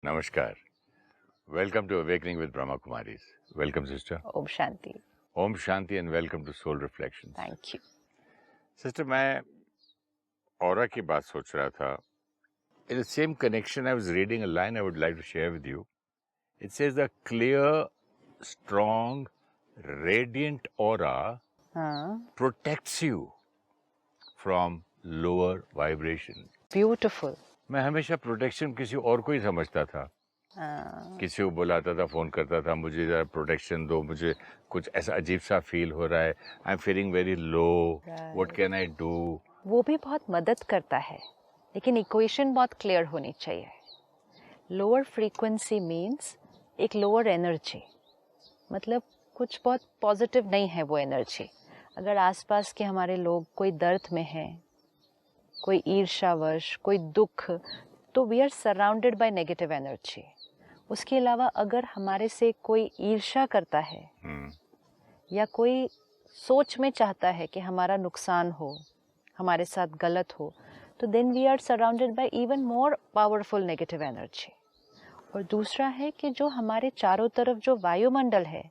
Namaskar. Welcome to Awakening with Brahma Kumaris. Welcome, sister. Om Shanti. Om Shanti and welcome to Soul Reflections. Thank you. Sister, मैं aura की बात सोच रहा था. In the same connection, I was reading a line I would like to share with you. It says the clear, strong, radiant aura protects you from lower vibration. Beautiful. मैं हमेशा protection किसी और को ही समझता था. किसी को बुलाता था, फोन करता था, मुझे जरा प्रोटेक्शन दो, मुझे कुछ ऐसा अजीब सा फील हो रहा है, I am feeling very low, what can I do. वो भी बहुत मदद करता है, लेकिन इक्वेशन बहुत क्लियर होनी चाहिए. लोअर फ्रीक्वेंसी मीन्स एक लोअर एनर्जी, मतलब कुछ बहुत पॉजिटिव नहीं है वो एनर्जी. अगर आसपास के हमारे लोग कोई दर्द में हैं, कोई ईर्ष्यावश, कोई दुख, तो we are surrounded by negative energy. उसके अलावा अगर हमारे से कोई ईर्ष्या करता है या कोई सोच में चाहता है कि हमारा नुकसान हो, हमारे साथ गलत हो, तो then we are surrounded by even more powerful negative energy. और दूसरा है कि जो हमारे चारों तरफ जो वायुमंडल है,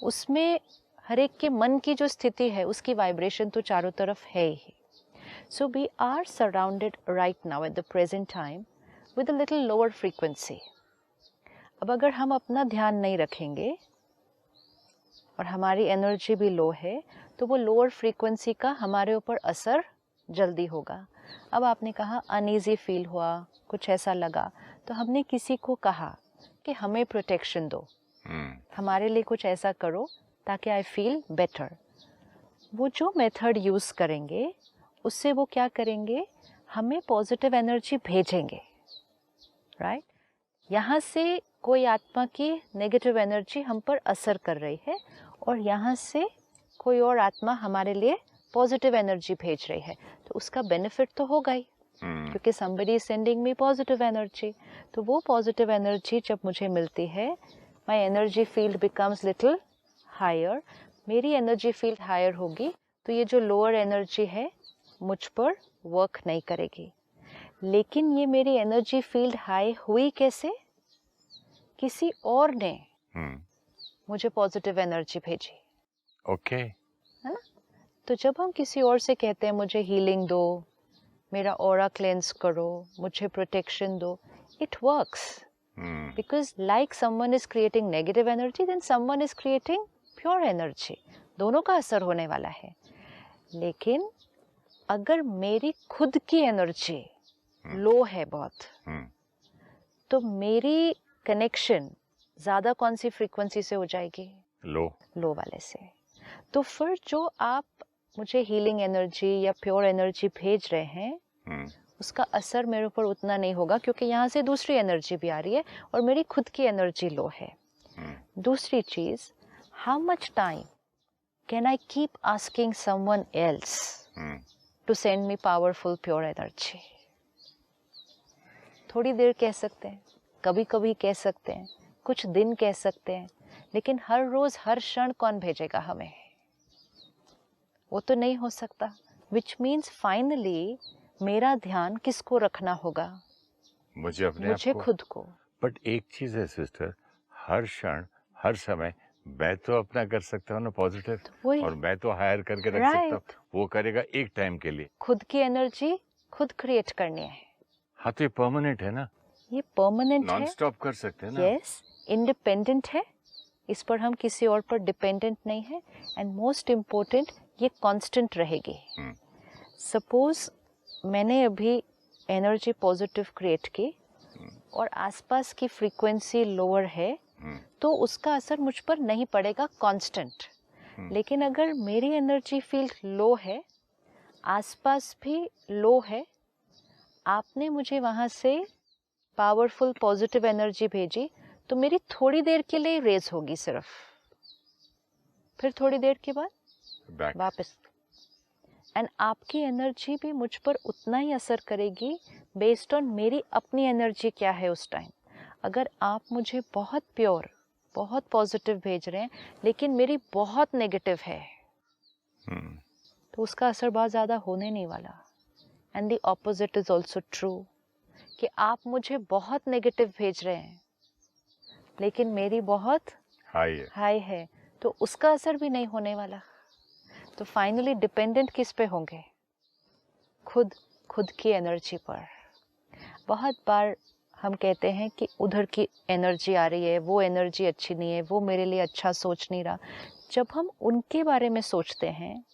उसमें हर एक के मन की जो स्थिति है, उसकी वाइब्रेशन तो चारों तरफ है ही. So we are surrounded right now at the present time with a little lower frequency. अब अगर हम अपना ध्यान नहीं रखेंगे और हमारी एनर्जी भी लो है, तो वो लोअर फ्रीक्वेंसी का हमारे ऊपर असर जल्दी होगा. अब आपने कहा अनईजी फील हुआ, कुछ ऐसा लगा, तो हमने किसी को कहा कि हमें प्रोटेक्शन दो, हमारे लिए कुछ ऐसा करो ताकि आई फील बेटर. वो जो मेथड यूज़ करेंगे उससे वो क्या करेंगे, हमें पॉजिटिव एनर्जी भेजेंगे, राइट. यहाँ से कोई आत्मा की नेगेटिव एनर्जी हम पर असर कर रही है और यहाँ से कोई और आत्मा हमारे लिए पॉजिटिव एनर्जी भेज रही है, तो उसका बेनिफिट तो होगा ही, क्योंकि somebody is sending me positive energy. तो वो पॉजिटिव एनर्जी जब मुझे मिलती है, my energy field becomes little higher. मेरी एनर्जी फील्ड हायर होगी तो ये जो लोअर एनर्जी है मुझ पर वर्क नहीं करेगी. लेकिन ये मेरी एनर्जी फील्ड हाई हुई कैसे? किसी और ने मुझे पॉजिटिव एनर्जी भेजी. ओके, है ना. तो जब हम किसी और से कहते हैं मुझे हीलिंग दो, मेरा ऑरा क्लेंस करो, मुझे प्रोटेक्शन दो, it works because like someone is creating negative energy, then someone is creating pure energy. दोनों का असर होने वाला है. लेकिन अगर मेरी खुद की एनर्जी लो है बहुत, तो मेरी कनेक्शन ज्यादा कौन सी फ्रीक्वेंसी से हो जाएगी? लो वाले से. तो फिर जो आप मुझे हीलिंग एनर्जी या प्योर एनर्जी भेज रहे हैं, उसका असर मेरे ऊपर उतना नहीं होगा, क्योंकि यहाँ से दूसरी एनर्जी भी आ रही है और मेरी खुद की एनर्जी लो है. दूसरी चीज, how much time can I keep asking someone else to send me powerful pure energy? थोड़ी देर कह सकते हैं, कभी कभी कह सकते हैं, कुछ दिन कह सकते हैं, लेकिन हर रोज हर क्षण कौन भेजेगा हमें? वो तो नहीं हो सकता. Which means finally मेरा ध्यान किसको रखना होगा? मुझे खुद को. बट एक चीज है सिस्टर, हर क्षण हर समय मैं तो अपना कर सकता हूँ ना पॉजिटिव, और मैं तो हायर करके रख सकता हूँ, वो करेगा एक टाइम के लिए. खुद की एनर्जी खुद क्रिएट करनी है. हाँ, तो ये परमानेंट है ना, ये परमानेंट है, नॉन स्टॉप कर सकते हैं ना. यस, इंडिपेंडेंट है, इस पर हम किसी और पर डिपेंडेंट नहीं है. एंड मोस्ट इम्पोर्टेंट, ये कांस्टेंट रहेगी. सपोज मैंने अभी एनर्जी पॉजिटिव क्रिएट की और आसपास की फ्रीक्वेंसी लोअर है, तो उसका असर मुझ पर नहीं पड़ेगा कांस्टेंट. लेकिन अगर मेरी एनर्जी फील्ड लो है, आसपास भी लो है, आपने मुझे वहाँ से पावरफुल पॉजिटिव एनर्जी भेजी, तो मेरी थोड़ी देर के लिए रेज होगी सिर्फ, फिर थोड़ी देर के बाद वापस. एंड आपकी एनर्जी भी मुझ पर उतना ही असर करेगी बेस्ड ऑन मेरी अपनी एनर्जी क्या है उस टाइम. अगर आप मुझे बहुत प्योर, बहुत पॉजिटिव भेज रहे हैं, लेकिन मेरी बहुत नेगेटिव है, तो उसका असर बहुत ज़्यादा होने नहीं वाला. And the opposite is also true, कि आप मुझे बहुत नेगेटिव भेज रहे हैं लेकिन मेरी बहुत हाई है, तो उसका असर भी नहीं होने वाला। तो फाइनली डिपेंडेंट किस पे होंगे? खुद की एनर्जी पर। बहुत बार हम कहते हैं कि उधर की एनर्जी आ रही है, वो एनर्जी अच्छी नहीं है, वो मेरे लिए अच्छा सोच नहीं रहा। जब हम उनके बारे में सोचते हैं,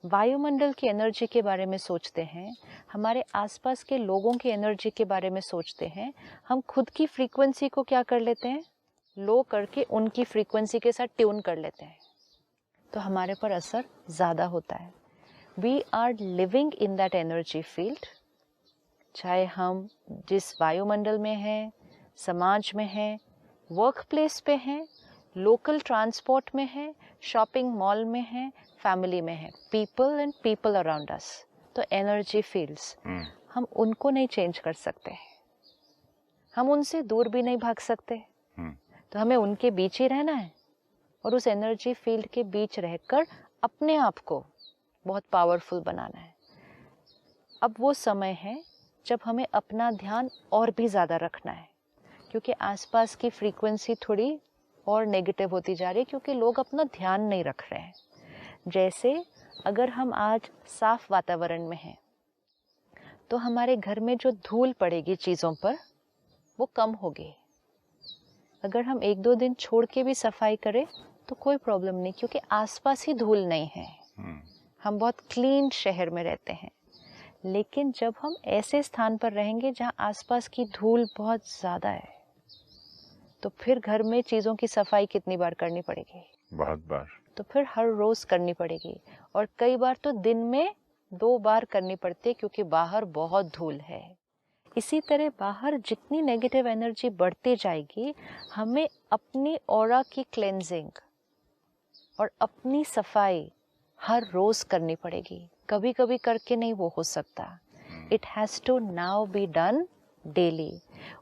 वायुमंडल की एनर्जी के बारे में सोचते हैं, हमारे आसपास के लोगों की एनर्जी के बारे में सोचते हैं, हम खुद की फ्रीक्वेंसी को क्या कर लेते हैं? लो करके उनकी फ्रीक्वेंसी के साथ ट्यून कर लेते हैं, तो हमारे पर असर ज़्यादा होता है। We are living in that energy field, चाहे हम जिस वायुमंडल में हैं, समाज में हैं, वर्क प्लेस पे हैं, लोकल ट्रांसपोर्ट में हैं, शॉपिंग मॉल में हैं, फैमिली में हैं, people and people around us. तो एनर्जी फील्ड्स हम उनको नहीं चेंज कर सकते, हम उनसे दूर भी नहीं भाग सकते, तो हमें उनके बीच ही रहना है और उस एनर्जी फील्ड के बीच रहकर अपने आप को बहुत पावरफुल बनाना है। अब वो समय है जब हमें अपना ध्यान और भी ज़्यादा रखना है, क्योंकि आसपास की फ्रीक्वेंसी थोड़ी और नेगेटिव होती जा रही है, क्योंकि लोग अपना ध्यान नहीं रख रहे हैं। जैसे अगर हम आज साफ वातावरण में हैं, तो हमारे घर में जो धूल पड़ेगी चीज़ों पर वो कम होगी। अगर हम 1-2 दिन छोड़ के भी सफाई करें तो कोई प्रॉब्लम नहीं, क्योंकि आसपास ही धूल नहीं है। हम बहुत क्लीन शहर में रहते हैं। लेकिन जब हम ऐसे स्थान पर रहेंगे जहाँ आसपास की धूल बहुत ज़्यादा है, तो फिर घर में चीज़ों की सफाई कितनी बार करनी पड़ेगी? बहुत बार। तो फिर हर रोज़ करनी पड़ेगी, और कई बार तो दिन में 2 बार करनी पड़ती है, क्योंकि बाहर बहुत धूल है। इसी तरह बाहर जितनी नेगेटिव एनर्जी बढ़ती जाएगी, हमें अपनी ऑरा की क्लेंजिंग और अपनी सफाई हर रोज़ करनी पड़ेगी। कभी कभी करके नहीं वो हो सकता। It has to now be done daily,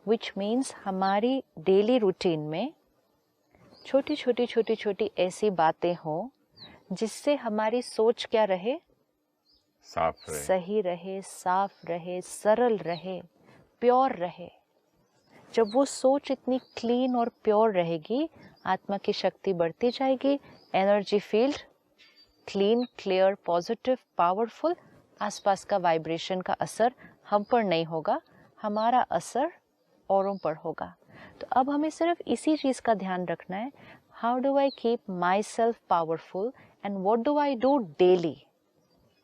which means हमारी डेली रूटीन में छोटी छोटी ऐसी बातें हों जिससे हमारी सोच क्या रहे? साफ रहे, सही रहे, साफ रहे, सरल रहे, प्योर रहे। जब वो सोच इतनी क्लीन और प्योर रहेगी, आत्मा की शक्ति बढ़ती जाएगी, energy field clean, clear, positive, powerful. आसपास का वाइब्रेशन का असर हम पर नहीं होगा, हमारा असर औरों पर होगा। तो अब हमें सिर्फ इसी चीज़ का ध्यान रखना है, how do I keep my self powerful and what do I do daily.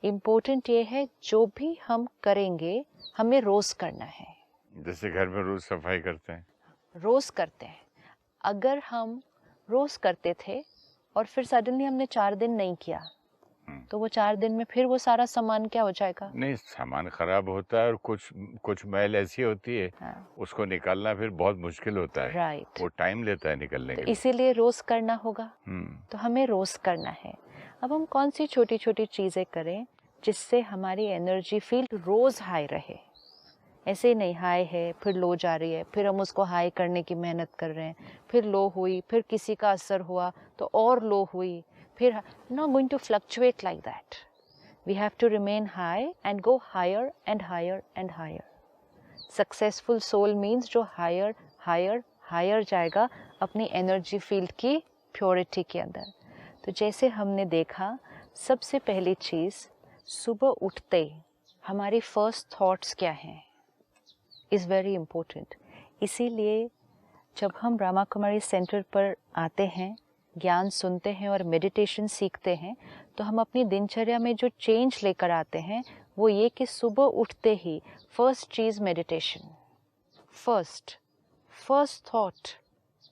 Important ये है, जो भी हम करेंगे हमें रोज़ करना है। जैसे घर में रोज सफाई करते हैं, रोज़ करते हैं। अगर हम रोज़ करते थे और फिर सडनली हमने 4 दिन नहीं किया, तो वो 4 दिन में फिर वो सारा सामान क्या हो जाएगा? नहीं, सामान खराब होता है और कुछ मैल ऐसी होती है, उसको निकालना फिर बहुत मुश्किल होता है। राइट। वो टाइम लेता है निकलने तो के लिए। इसीलिए रोज़ करना होगा। तो हमें रोज़ करना है। अब हम कौन सी छोटी छोटी चीज़ें करें जिससे हमारी एनर्जी फील्ड रोज़ हाई रहे? ऐसे ही नहीं, हाई है फिर लो जा रही है, फिर हम उसको हाई करने की मेहनत कर रहे हैं, फिर लो हुई, फिर किसी का असर हुआ तो और लो हुई, फिर not going to fluctuate like that. We have to remain high and go higher and higher and higher. Successful soul means जो higher, higher, higher जाएगा अपनी एनर्जी फील्ड की प्योरिटी के अंदर। तो जैसे हमने देखा, सबसे पहली चीज़, सुबह उठते हमारी फर्स्ट थॉट्स क्या हैं इज़ वेरी इम्पोर्टेंट। इसीलिए जब हम ब्रह्मा कुमारी सेंटर पर आते हैं, ज्ञान सुनते हैं और मेडिटेशन सीखते हैं, तो हम अपनी दिनचर्या में जो चेंज लेकर आते हैं वो ये कि सुबह उठते ही फर्स्ट चीज़ meditation. First thought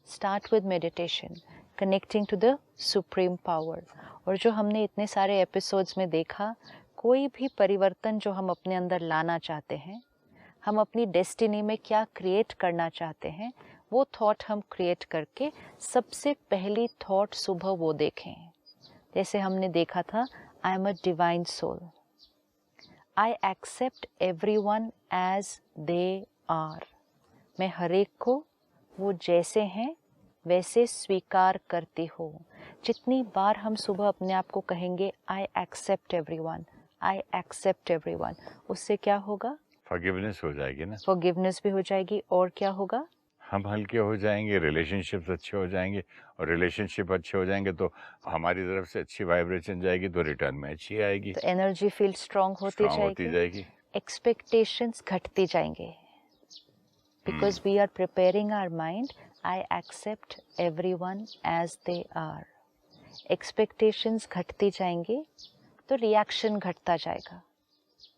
start with meditation, connecting to the supreme power. और जो हमने इतने सारे एपिसोड्स में देखा, कोई भी परिवर्तन जो हम अपने अंदर लाना चाहते हैं, हम अपनी डेस्टिनी में क्या क्रिएट करना चाहते हैं, वो थॉट हम क्रिएट करके सबसे पहली थॉट सुबह वो देखें। जैसे हमने देखा था, I am a divine soul, I accept everyone as they are. मैं हर एक को वो जैसे हैं वैसे स्वीकार करती हूँ। जितनी बार हम सुबह अपने आप को कहेंगे I accept everyone, I accept everyone, उससे क्या होगा? फॉरगिवनेस हो जाएगी ना, फॉरगिवनेस भी हो जाएगी, और क्या होगा? हम हल्के हो जाएंगे, रिलेशनशिप्स अच्छे हो जाएंगे, और रिलेशनशिप अच्छे हो जाएंगे तो हमारी तरफ से अच्छी वाइब्रेशन जाएगी तो रिटर्न में अच्छी आएगी, तो एनर्जी फील्ड स्ट्रांग होती स्ट्रांग होती जाएगी, जाएगी। एक्सपेक्टेशंस घटती जाएंगे, because we are preparing our mind. I accept everyone as they are. Expectations घटती जाएंगी तो रिएक्शन घटता जाएगा,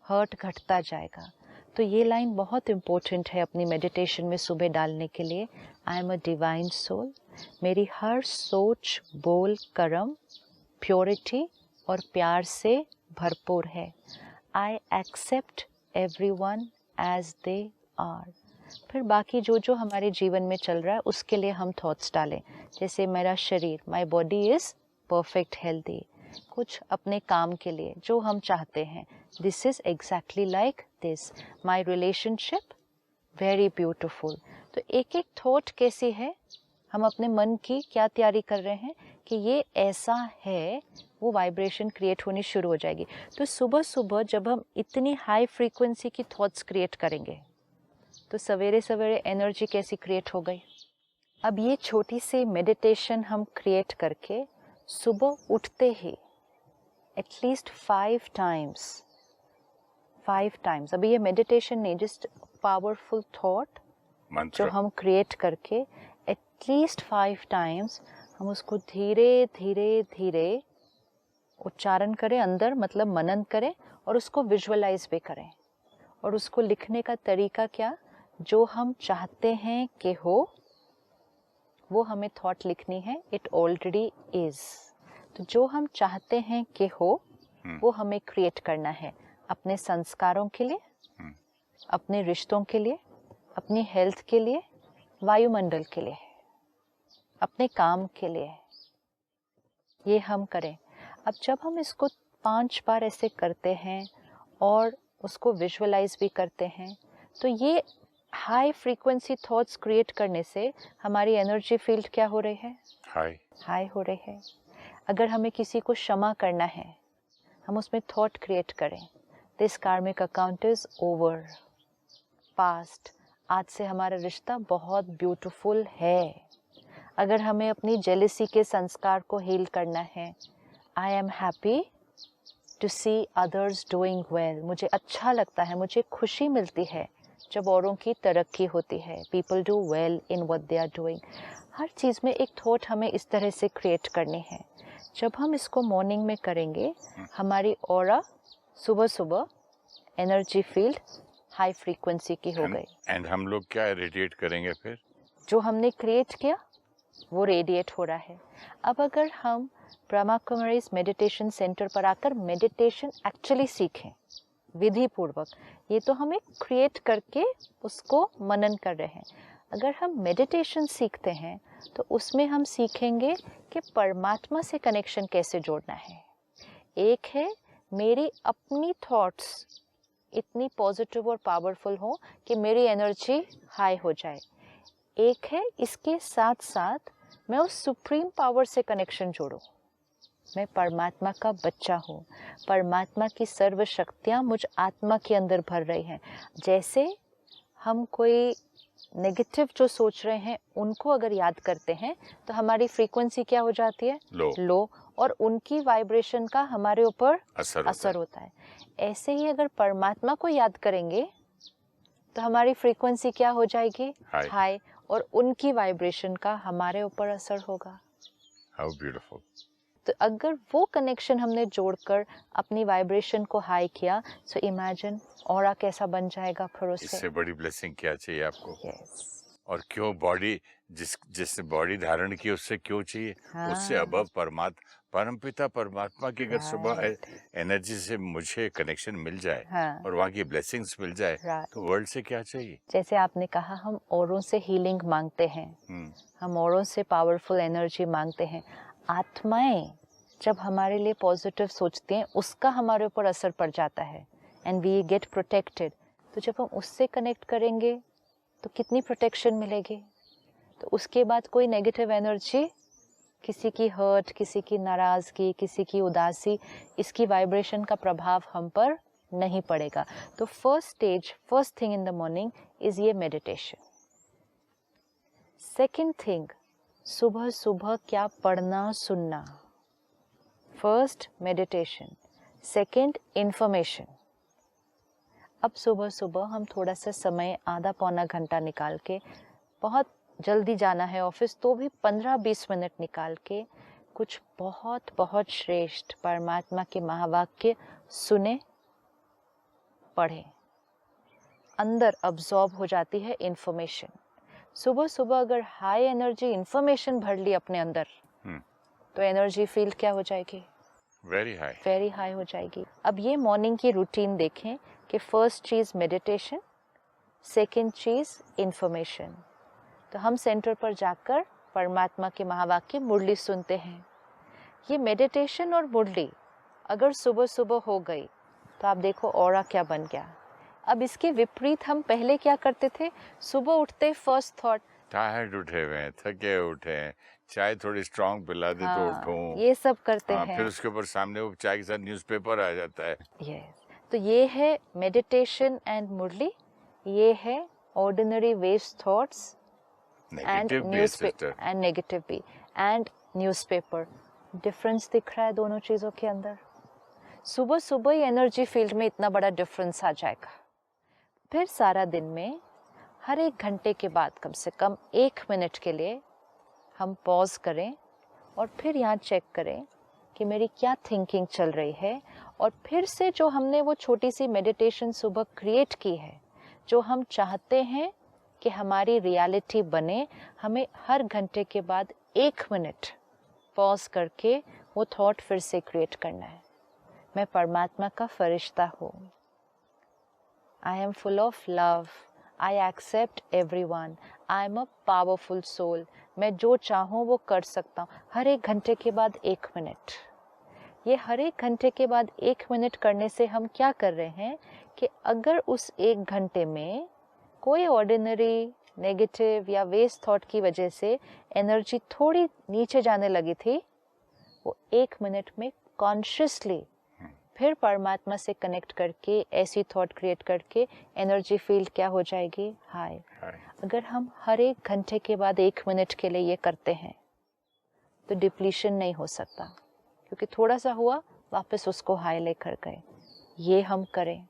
हर्ट घटता जाएगा। तो ये लाइन बहुत इम्पोर्टेंट है अपनी मेडिटेशन में सुबह डालने के लिए। I am a divine soul, मेरी हर सोच, बोल, कर्म प्योरिटी और प्यार से भरपूर है। I accept everyone as they are. फिर बाकी जो जो हमारे जीवन में चल रहा है उसके लिए हम थॉट्स डालें, जैसे मेरा शरीर, my body is perfect healthy. कुछ अपने काम के लिए जो हम चाहते हैं, this is exactly like this. My relationship very beautiful. तो एक एक थॉट कैसी है, हम अपने मन की क्या तैयारी कर रहे हैं कि ये ऐसा है, वो वाइब्रेशन क्रिएट होनी शुरू हो जाएगी। तो सुबह सुबह जब हम इतनी हाई फ्रीक्वेंसी की थॉट्स क्रिएट करेंगे तो सवेरे सवेरे एनर्जी कैसी क्रिएट हो गई। अब ये छोटी सी मेडिटेशन हम क्रिएट करके सुबह उठते ही एटलीस्ट 5 टाइम्स, अभी ये मेडिटेशन नहीं, जस्ट पावरफुल थॉट जो हम क्रिएट करके एटलीस्ट 5 टाइम्स हम उसको धीरे धीरे धीरे उच्चारण करें, अंदर मतलब मनन करें, और उसको विजुअलाइज भी करें। और उसको लिखने का तरीका क्या, जो हम चाहते हैं कि हो वो हमें थॉट लिखनी है, इट ऑलरेडी इज। तो जो हम चाहते हैं कि हो वो हमें क्रिएट करना है, अपने संस्कारों के लिए, अपने रिश्तों के लिए, अपनी हेल्थ के लिए, वायुमंडल के लिए, अपने काम के लिए। ये हम करें। अब जब हम इसको 5 बार ऐसे करते हैं और उसको विजुअलाइज भी करते हैं, तो ये हाई फ्रीक्वेंसी थॉट्स क्रिएट करने से हमारी एनर्जी फील्ड क्या हो रही है, हाई हो रही है। अगर हमें किसी को क्षमा करना है, हम उसमें थॉट क्रिएट करें, दिस कार्मिक अकाउंट इज ओवर, पास्ट, आज से हमारा रिश्ता बहुत ब्यूटीफुल है। अगर हमें अपनी जेलिसी के संस्कार को हील करना है, I am happy to see others doing well, मुझे अच्छा लगता है, मुझे खुशी मिलती है जब औरों की तरक्की होती है, people do well in what they are doing. हर चीज़ में एक थॉट हमें इस तरह से क्रिएट करनी है। जब हम इसको मॉर्निंग में करेंगे, हमारी ऑरा सुबह सुबह एनर्जी फील्ड हाई फ्रीक्वेंसी की हो गई। एंड हम लोग क्या रेडिएट करेंगे, फिर जो हमने क्रिएट किया वो रेडिएट हो रहा है। अब अगर हम ब्रह्मा कुमारीज मेडिटेशन सेंटर पर आकर मेडिटेशन एक्चुअली सीखें विधि पूर्वक, ये तो हम एक क्रिएट करके उसको मनन कर रहे हैं। अगर हम मेडिटेशन सीखते हैं तो उसमें हम सीखेंगे कि परमात्मा से कनेक्शन कैसे जोड़ना है। एक है मेरी अपनी थॉट्स इतनी पॉजिटिव और पावरफुल हो कि मेरी एनर्जी हाई हो जाए। एक है इसके साथ साथ मैं उस सुप्रीम पावर से कनेक्शन जोड़ूं। मैं परमात्मा का बच्चा हूँ, परमात्मा की सर्व शक्तियाँ मुझ आत्मा के अंदर भर रही हैं। जैसे हम कोई नेगेटिव जो सोच रहे हैं उनको अगर याद करते हैं तो हमारी फ्रीक्वेंसी क्या हो जाती है, लो, और उनकी वाइब्रेशन का हमारे ऊपर असर होता है। ऐसे ही अगर परमात्मा को याद करेंगे तो हमारी फ्रीक्वेंसी क्या हो जाएगी, हाई, और उनकी वाइब्रेशन का हमारे ऊपर असर होगा। How beautiful. तो अगर वो कनेक्शन हमने जोड़कर अपनी वाइब्रेशन को हाई किया, सो इमेजिन ऑरा कैसा बन जाएगा फिर उससे। इससे बड़ी ब्लेसिंग क्या चाहिए आपको? yes. और क्यों बॉडी, जिसने बॉडी धारण की उससे क्यों चाहिए? हाँ. उससे अबव परमपिता परमात्मा की अगर सुबह एनर्जी से मुझे कनेक्शन मिल जाए, हाँ. और वहाँ की ब्लेसिंग्स मिल जाए, तो वर्ल्ड से क्या चाहिए? जैसे आपने कहा, हम औरों से हीलिंग मांगते हैं, हम औरों से पावरफुल एनर्जी मांगते हैं। आत्माएं जब हमारे लिए पॉजिटिव सोचती हैं उसका हमारे ऊपर असर पड़ जाता है एंड वी गेट प्रोटेक्टेड। तो जब हम उससे कनेक्ट करेंगे तो कितनी प्रोटेक्शन मिलेगी। तो उसके बाद कोई नेगेटिव एनर्जी, किसी की हर्ट, किसी की नाराज़गी, किसी की उदासी, इसकी वाइब्रेशन का प्रभाव हम पर नहीं पड़ेगा। तो first thing in the morning is ये मेडिटेशन। सेकेंड थिंग, सुबह सुबह क्या पढ़ना सुनना। First meditation, second information. अब सुबह सुबह हम थोड़ा सा समय, आधा पौना घंटा निकाल के, बहुत जल्दी जाना है ऑफिस तो भी 15-20 मिनट निकाल के कुछ बहुत बहुत श्रेष्ठ परमात्मा के महावाक्य सुने, पढ़ें। अंदर अब्जॉर्ब हो जाती है इन्फॉर्मेशन। सुबह सुबह अगर हाई एनर्जी इन्फॉर्मेशन भर ली अपने अंदर तो एनर्जी फील्ड क्या हो जाएगी? वेरी हाई हो जाएगी। अब ये मॉर्निंग की रूटीन देखें कि फर्स्ट चीज़ मेडिटेशन, सेकेंड चीज़ इन्फॉर्मेशन। तो हम सेंटर पर जाकर परमात्मा के महावाक्य मुरली सुनते हैं। ये मेडिटेशन और मुरली अगर सुबह सुबह हो गई तो आप देखो ऑरा क्या बन गया। अब इसके विपरीत हम पहले क्या करते थे? सुबह उठते फर्स्ट थॉट, टायर्ड उठे हुए हैं, थके उठे हैं, चाय थोड़ी स्ट्रांग पिला दे तो उठूं। ये सब करते हैं। फिर उसके ऊपर सामने वो चाय के साथ न्यूज़पेपर आ जाता है। यस, तो ये है मेडिटेशन एंड मुरली, ये है ordinary waste thoughts and newspaper and negative भी एंड न्यूज़पेपर। डिफरेंस दिख रहा है दोनों चीज़ों के अंदर। सुबह सुबह ही एनर्जी फील्ड में इतना बड़ा डिफरेंस आ जाएगा। फिर सारा दिन में हर 1 घंटे के बाद कम से कम 1 मिनट के लिए हम पॉज करें और फिर यहाँ चेक करें कि मेरी क्या थिंकिंग चल रही है, और फिर से जो हमने वो छोटी सी मेडिटेशन सुबह क्रिएट की है, जो हम चाहते हैं कि हमारी रियलिटी बने, हमें हर घंटे के बाद 1 मिनट पॉज करके वो थॉट फिर से क्रिएट करना है। मैं परमात्मा का फरिश्ता हूँ। I am full of love. I accept everyone. I am a powerful soul. मैं जो चाहूँ वो कर सकता हूँ। हर 1 घंटे के बाद 1 मिनट। ये हर 1 घंटे के बाद 1 मिनट करने से हम क्या कर रहे हैं कि अगर उस 1 घंटे में कोई ऑर्डिनरी नेगेटिव या वेस्ट थॉट की वजह से एनर्जी थोड़ी नीचे जाने लगी थी, वो 1 मिनट में कॉन्शियसली फिर परमात्मा से कनेक्ट करके ऐसी थॉट क्रिएट करके एनर्जी फील्ड क्या हो जाएगी? हाई। अगर हम हर 1 घंटे के बाद 1 मिनट के लिए ये करते हैं तो डिप्लीशन नहीं हो सकता, क्योंकि थोड़ा सा हुआ वापस उसको हाई लेकर गए। ये हम करें।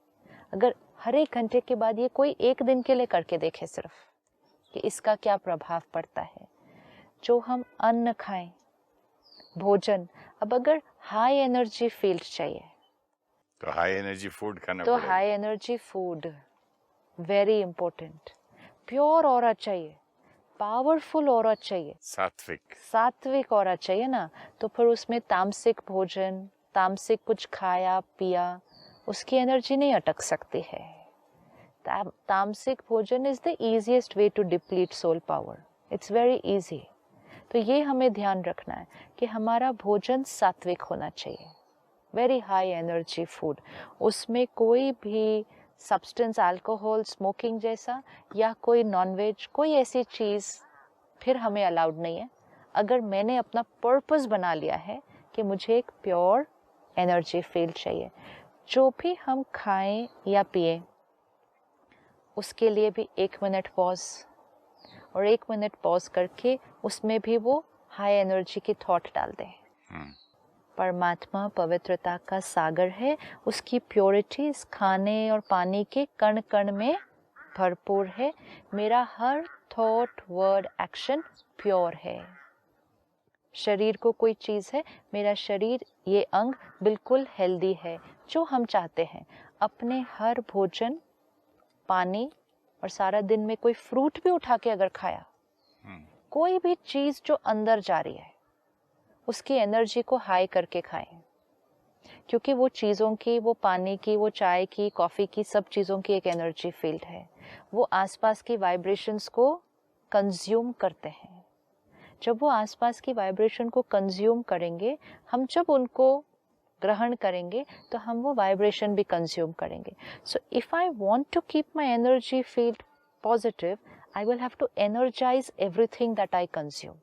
अगर हर 1 घंटे के बाद ये कोई 1 दिन के लिए करके देखें सिर्फ कि इसका क्या प्रभाव पड़ता है। जो हम अन्न खाएं, भोजन, अब अगर हाई एनर्जी फील्ड चाहिए तो हाई एनर्जी फूड खाना तो पड़ेगा। High energy food very important. Pure aura चाहिए, पावरफुल ऑरा चाहिए, सात्विक ऑरा चाहिए ना, तो फिर उसमें तामसिक भोजन, तामसिक कुछ खाया पिया, उसकी एनर्जी नहीं अटक सकती है। तामसिक भोजन is the easiest way to deplete soul power. It's very easy. तो ये हमें ध्यान रखना है कि हमारा भोजन सात्विक होना चाहिए, वेरी हाई एनर्जी फूड। उसमें कोई भी सब्सटेंस, अल्कोहल, स्मोकिंग जैसा या कोई नॉनवेज, कोई ऐसी चीज़ फिर हमें अलाउड नहीं है। अगर मैंने अपना पर्पस बना लिया है कि मुझे एक प्योर एनर्जी फील्ड चाहिए, जो भी हम खाएं या पिए उसके लिए भी 1 मिनट पॉज, और 1 मिनट पॉज करके उसमें भी वो हाई एनर्जी की थॉट डाल दें। परमात्मा पवित्रता का सागर है, उसकी प्योरिटी इस खाने और पानी के कण कण में भरपूर है। मेरा हर थॉट, वर्ड, एक्शन प्योर है। शरीर को कोई चीज़ है, मेरा शरीर, ये अंग बिल्कुल हेल्दी है। जो हम चाहते हैं अपने हर भोजन, पानी, और सारा दिन में कोई फ्रूट भी उठा के अगर खाया, कोई भी चीज़ जो अंदर जा रही है उसकी एनर्जी को हाई करके खाएं, क्योंकि वो चीज़ों की, वो पानी की, वो चाय की, कॉफ़ी की, सब चीज़ों की एक एनर्जी फील्ड है। वो आसपास की वाइब्रेशंस को कंज्यूम करते हैं। जब वो आसपास की वाइब्रेशन को कंज्यूम करेंगे, हम जब उनको ग्रहण करेंगे तो हम वो वाइब्रेशन भी कंज्यूम करेंगे। So if I want to keep my energy field positive, I will have to energise everything that I consume.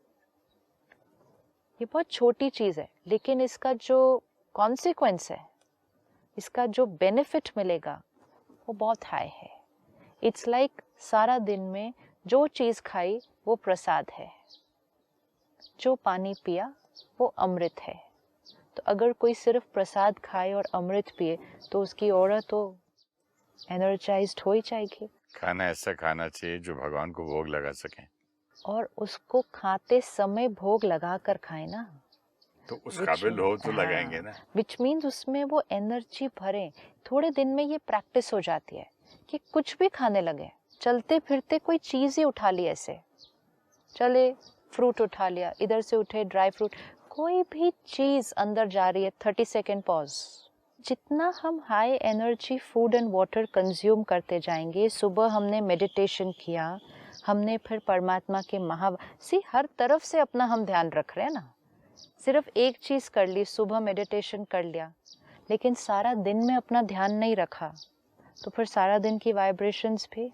ये बहुत छोटी चीज़ है, लेकिन इसका जो कॉन्सिक्वेंस है इसका जो बेनिफिट मिलेगा वो बहुत हाई है। इट्स लाइक सारा दिन में जो चीज़ खाई वो प्रसाद है, जो पानी पिया वो अमृत है। तो अगर कोई सिर्फ प्रसाद खाए और अमृत पिए तो उसकी ऑरा तो एनर्जाइज्ड हो ही जाएगी। खाना ऐसा खाना चाहिए जो भगवान को भोग लगा सकें, और उसको खाते समय भोग लगा कर खाए ना, तो उस काबिल हो तो लगाएंगे ना। विच मीन्स उसमें वो एनर्जी भरे। थोड़े दिन में ये प्रैक्टिस हो जाती है कि कुछ भी खाने लगे, चलते फिरते कोई चीज़ ही उठा ली, ऐसे चले फ्रूट उठा लिया, इधर से उठे ड्राई फ्रूट, कोई भी चीज़ अंदर जा रही है, 30 सेकेंड पॉज। जितना हम high energy food and water consume करते जाएंगे, सुबह हमने मेडिटेशन किया, हमने फिर परमात्मा के हर तरफ से अपना हम ध्यान रख रहे हैं ना। सिर्फ एक चीज़ कर ली, सुबह मेडिटेशन कर लिया, लेकिन सारा दिन में अपना ध्यान नहीं रखा, तो फिर सारा दिन की वाइब्रेशंस भी।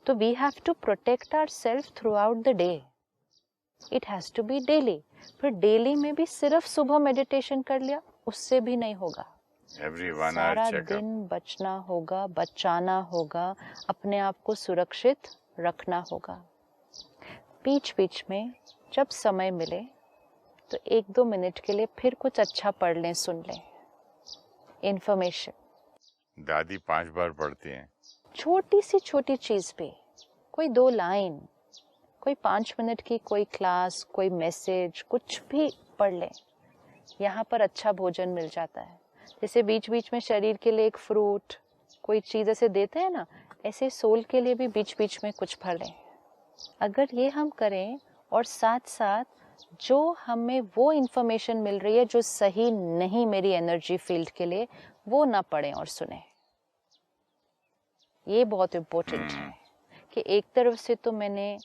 तो we have to protect our self throughout the day. It has to be daily. फिर डेली में भी सिर्फ सुबह मेडिटेशन कर लिया उससे भी नहीं होगा। सारा दिन बचना होगा, बचाना होगा, अपने आप को सुरक्षित रखना होगा। बीच बीच में जब समय मिले तो 1-2 मिनट के लिए फिर कुछ अच्छा पढ़ लें, सुन लें इंफॉर्मेशन। दादी 5 बार पढ़ती हैं। छोटी सी छोटी चीज़ पे कोई 2 लाइन, कोई 5 मिनट की कोई क्लास, कोई मैसेज, कुछ भी पढ़ लें। यहाँ पर अच्छा भोजन मिल जाता है। जैसे बीच बीच में शरीर के लिए एक फ्रूट, कोई चीज़ ऐसे देते हैं ना, ऐसे सोल के लिए भी बीच बीच में कुछ पढ़ लें। अगर ये हम करें और साथ साथ जो हमें वो इन्फॉर्मेशन मिल रही है जो सही नहीं मेरी एनर्जी फील्ड के लिए, वो ना पढ़ें और सुने। ये बहुत इम्पोर्टेंट है कि एक तरफ से तो मैंने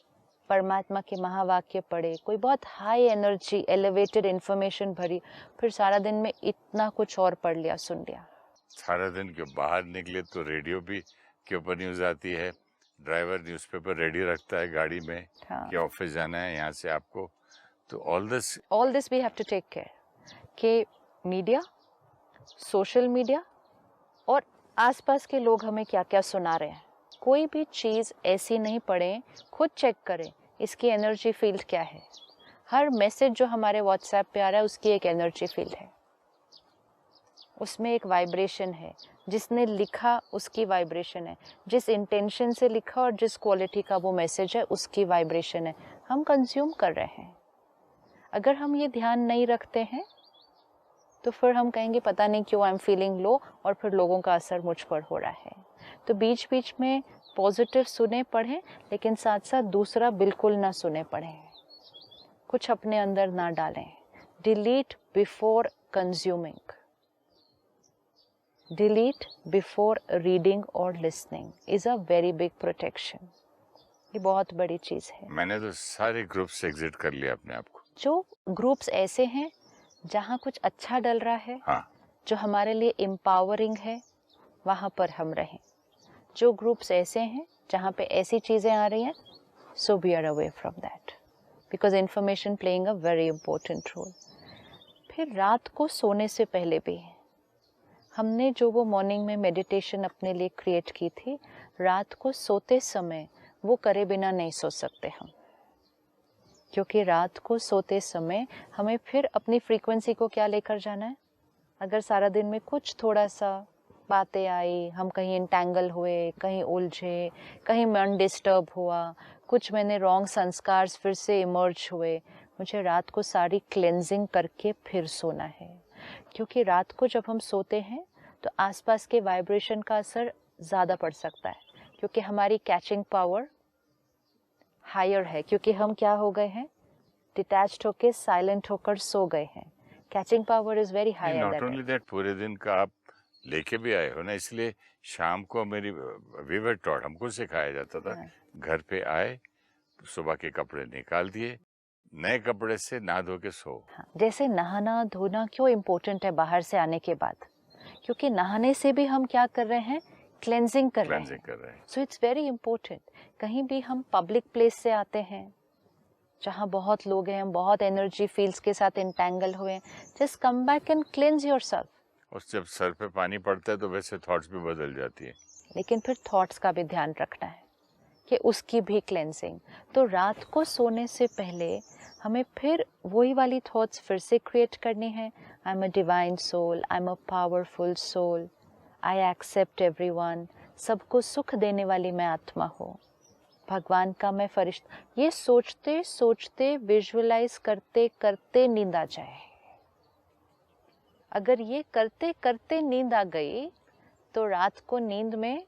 परमात्मा के महावाक्य पढ़े, कोई बहुत हाई एनर्जी एलिवेटेड इन्फॉर्मेशन भरी, फिर सारा दिन में इतना कुछ और पढ़ लिया, सुन लिया। सारा दिन के बाहर निकले तो रेडियो भी के ऊपर न्यूज़ आती है, ड्राइवर न्यूज़पेपर रेडी रखता है गाड़ी में कि ऑफिस जाना है यहाँ से आपको। तो all this we have to take care कि मीडिया, सोशल मीडिया और आसपास के लोग हमें क्या क्या सुना रहे हैं। कोई भी चीज़ ऐसी नहीं पढ़ें, खुद चेक करें इसकी एनर्जी फील्ड क्या है। हर मैसेज जो हमारे व्हाट्सएप पे आ रहा है उसकी एक एनर्जी फील्ड है, उसमें एक वाइब्रेशन है, जिसने लिखा उसकी वाइब्रेशन है, जिस इंटेंशन से लिखा और जिस क्वालिटी का वो मैसेज है उसकी वाइब्रेशन है। हम कंज्यूम कर रहे हैं। अगर हम ये ध्यान नहीं रखते हैं तो फिर हम कहेंगे पता नहीं क्यों आई एम फीलिंग लो, और फिर लोगों का असर मुझ पर हो रहा है। तो बीच बीच में पॉजिटिव सुने पढ़ें, लेकिन साथ साथ दूसरा बिल्कुल ना सुने पढ़ें, कुछ अपने अंदर ना डालें। Delete before consuming, delete before reading और listening is a very big protection. ये बहुत बड़ी चीज़ है। मैंने तो सारे ग्रुप से एग्जिट कर लिया अपने आप को। जो ग्रुप्स ऐसे हैं जहाँ कुछ अच्छा डल रहा है, जो हमारे लिए एम्पावरिंग है, वहाँ पर हम रहें। जो ग्रुप्स ऐसे हैं जहाँ पे ऐसी चीज़ें आ रही हैं, so we are away from that, because information playing a very important role. फिर रात को सोने से पहले भी हमने जो वो मॉर्निंग में मेडिटेशन अपने लिए क्रिएट की थी, रात को सोते समय वो करे बिना नहीं सो सकते हम, क्योंकि रात को सोते समय हमें फिर अपनी फ्रीक्वेंसी को क्या लेकर जाना है। अगर सारा दिन में कुछ थोड़ा सा बातें आई, हम कहीं इंटैंगल हुए, कहीं उलझे, कहीं मन डिस्टर्ब हुआ, कुछ मैंने रॉन्ग संस्कार फिर से इमर्ज हुए, मुझे रात को सारी क्लेंजिंग करके फिर सोना है। क्योंकि रात को जब हम सोते हैं तो आसपास के वाइब्रेशन का असर ज़्यादा पड़ सकता है, क्योंकि हमारी कैचिंग पावर हायर है, क्योंकि हम क्या हो गए हैं, डिटैच्ड होकर साइलेंट होकर सो गए हैं। Catching power is very high. Not only that, पूरे दिन का आप लेके भी आए हो ना, इसलिए शाम को मेरी वी वर टॉट, हमको सिखाया जाता था, घर पे आए सुबह के कपड़े निकाल दिए, नए कपड़े से नहा धो के सो। जैसे नहाना धोना क्यों इम्पोर्टेंट है बाहर से आने के बाद, क्योंकि नहाने से भी हम क्या कर रहे हैं, क्लेंजिंग कर रहे हैं। So it's very important. कहीं भी हम पब्लिक प्लेस से आते हैं जहाँ बहुत लोग हैं, बहुत एनर्जी फील्ड्स के साथ इंटैंगल हुए हैं, just come back and cleanse yourself. और जब सर पे पानी पड़ता है तो वैसे थॉट्स भी बदल जाती है। लेकिन फिर थॉट्स का भी ध्यान रखना है कि उसकी भी क्लेंजिंग। तो रात को सोने से पहले हमें फिर वही वाली थॉट्स फिर से क्रिएट करनी है। I am a divine soul, I am a powerful soul, I accept everyone, सबको सुख देने वाली मैं आत्मा हूँ, भगवान का मैं फरिश्ता। ये सोचते सोचते विजुअलाइज करते करते नींद आ जाए। अगर ये करते करते नींद आ गई तो रात को नींद में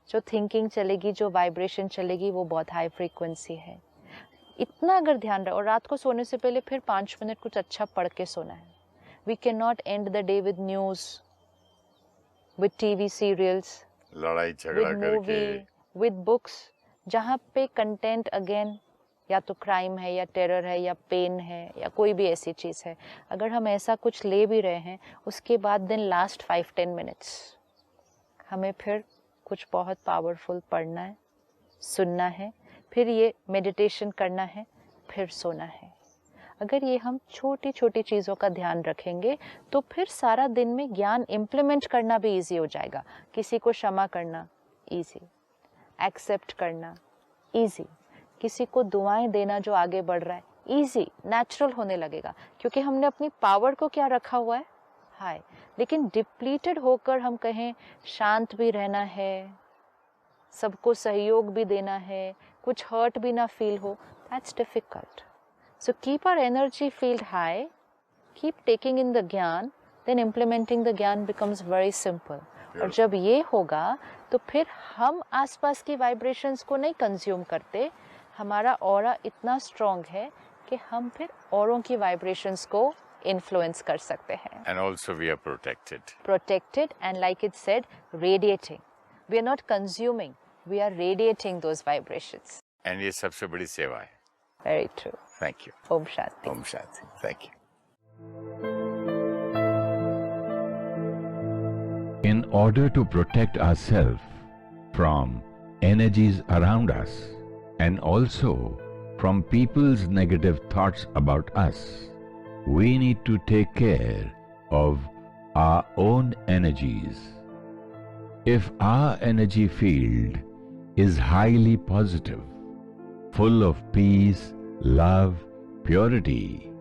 जो थिंकिंग चलेगी, जो वाइब्रेशन चलेगी, वो बहुत हाई फ्रीक्वेंसी है। इतना अगर ध्यान रहो। और रात को सोने से पहले फिर 5 मिनट कुछ अच्छा पढ़ के सोना है। We can not end the day with news, with TV serials, लड़ाई झगड़ा विद करके। मूवी, विद बुक्स, जहाँ पे कंटेंट अगेन या तो क्राइम है या टेरर है या पेन है या कोई भी ऐसी चीज़ है। अगर हम ऐसा कुछ ले भी रहे हैं, उसके बाद देन लास्ट 5-10 मिनट्स हमें फिर कुछ बहुत पावरफुल पढ़ना है, सुनना है, फिर ये मेडिटेशन करना है, फिर सोना है। अगर ये हम छोटी छोटी चीज़ों का ध्यान रखेंगे तो फिर सारा दिन में ज्ञान इम्प्लीमेंट करना भी इजी हो जाएगा। किसी को क्षमा करना इजी, एक्सेप्ट करना इजी, किसी को दुआएं देना जो आगे बढ़ रहा है इजी, नेचुरल होने लगेगा। क्योंकि हमने अपनी पावर को क्या रखा हुआ है, हाई। लेकिन डिप्लीटेड होकर हम कहें शांत भी रहना है, सबको सहयोग भी देना है, कुछ हर्ट भी ना फील हो, that's difficult. So keep our energy field high, keep taking in the ज्ञान, देन इम्प्लीमेंटिंग द ज्ञान बिकम्स वेरी सिंपल। और जब ये होगा तो फिर हम आसपास की वाइब्रेशंस को नहीं कंज्यूम करते। हमारा ऑरा इतना स्ट्रॉन्ग है कि हम फिर औरों की वाइब्रेशंस को इन्फ्लुएंस कर सकते हैं। And also we are protected. Protected and like it said, radiating. We are not consuming, we are radiating those vibrations. And ये सबसे बड़ी सेवा है। Very true. Thank you. Om Shanti. Om Shanti. Thank you. In order to protect ourselves from energies around us and also from people's negative thoughts about us, we need to take care of our own energies. If our energy field is highly positive, full of peace, love, purity,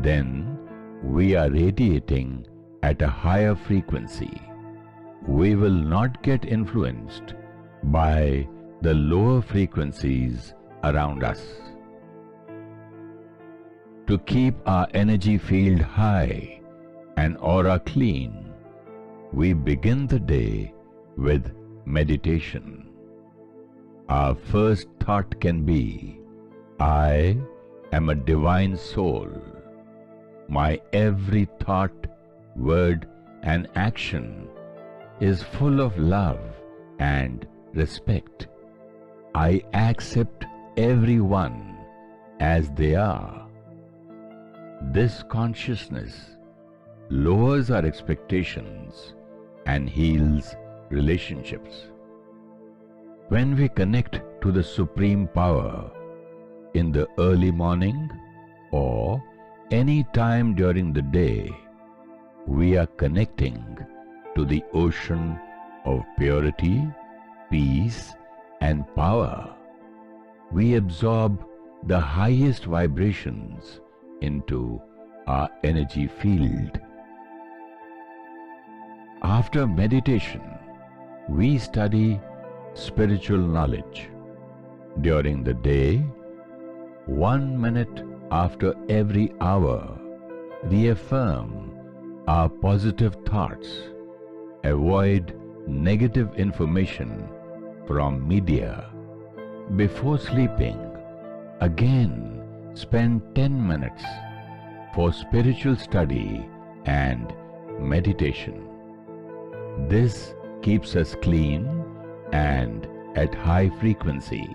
then we are radiating at a higher frequency. We will not get influenced by the lower frequencies around us. To keep our energy field high and aura clean, we begin the day with meditation. Our first thought can be, I am a divine soul. My every thought, word, and action is full of love and respect. I accept everyone as they are. This consciousness lowers our expectations and heals relationships. When we connect to the Supreme Power in the early morning or any time during the day, we are connecting to the ocean of purity, peace, and power. We absorb the highest vibrations into our energy field. After meditation, we study spiritual knowledge. During the day, 1 minute after every hour, reaffirm our positive thoughts. Avoid negative information from media. Before sleeping, again spend 10 minutes for spiritual study and meditation. This keeps us clean and at high frequency.